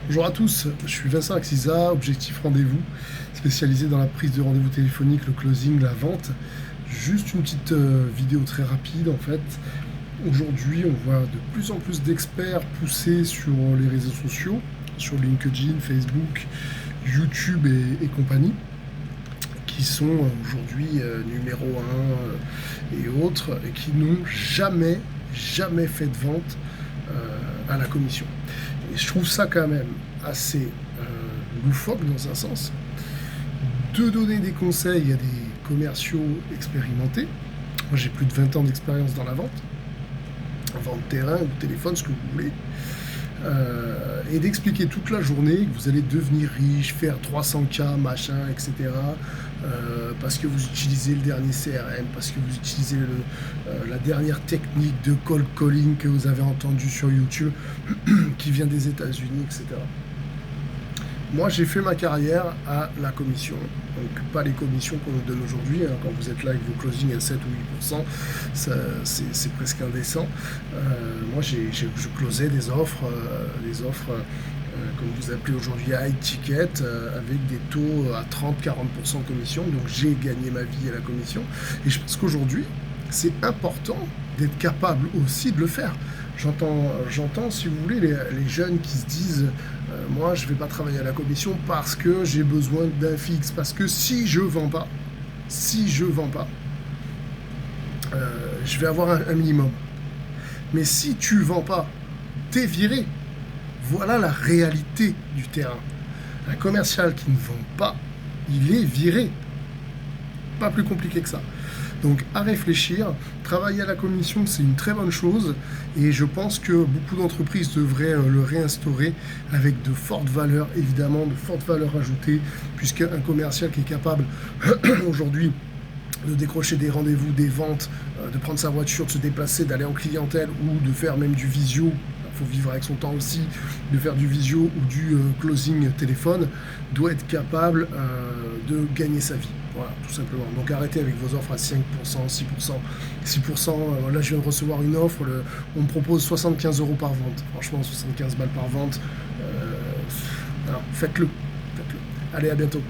Bonjour à tous, je suis Vincent Axiza, Objectif Rendez-vous, spécialisé dans la prise de rendez-vous téléphonique, le closing, la vente. Juste une petite vidéo très rapide en fait. Aujourd'hui, on voit de plus en plus d'experts pousser sur les réseaux sociaux, sur LinkedIn, Facebook, YouTube et compagnie, qui sont aujourd'hui numéro un et autres, et qui n'ont jamais fait de vente à la commission. Et je trouve ça quand même assez loufoque dans un sens, de donner des conseils à des commerciaux expérimentés. Moi j'ai plus de 20 ans d'expérience dans la vente terrain ou téléphone, ce que vous voulez, et d'expliquer toute la journée que vous allez devenir riche, faire 300K, machin, etc. Parce que vous utilisez le dernier CRM, parce que vous utilisez la dernière technique de cold calling que vous avez entendue sur YouTube, qui vient des États-Unis, etc. Moi, j'ai fait ma carrière à la commission, donc pas les commissions qu'on nous donne aujourd'hui. Quand vous êtes là avec vos closings à 7 ou 8%, c'est presque indécent. Moi, je closais des offres, comme vous appelez aujourd'hui, high ticket, avec des taux à 30-40% de commission. Donc, j'ai gagné ma vie à la commission. Et je pense qu'aujourd'hui, c'est important d'être capable aussi de le faire. J'entends, si vous voulez, les jeunes qui se disent moi, je ne vais pas travailler à la commission parce que j'ai besoin d'un fixe. Parce que si je vends pas, je vais avoir un minimum. Mais si tu vends pas, t'es viré. Voilà la réalité du terrain. Un commercial qui ne vend pas, il est viré. Pas plus compliqué que ça. Donc à réfléchir, travailler à la commission, c'est une très bonne chose et je pense que beaucoup d'entreprises devraient le réinstaurer avec de fortes valeurs, évidemment, de fortes valeurs ajoutées, puisqu'un commercial qui est capable aujourd'hui de décrocher des rendez-vous, des ventes, de prendre sa voiture, de se déplacer, d'aller en clientèle ou de faire même du visio, il faut vivre avec son temps aussi, de faire du visio ou du closing téléphone, doit être capable de gagner sa vie. Voilà, tout simplement. Donc arrêtez avec vos offres à 5%, 6%. 6%, là je viens de recevoir une offre, on me propose 75 € par vente. Franchement, 75 balles par vente. Alors, faites-le. Allez, à bientôt.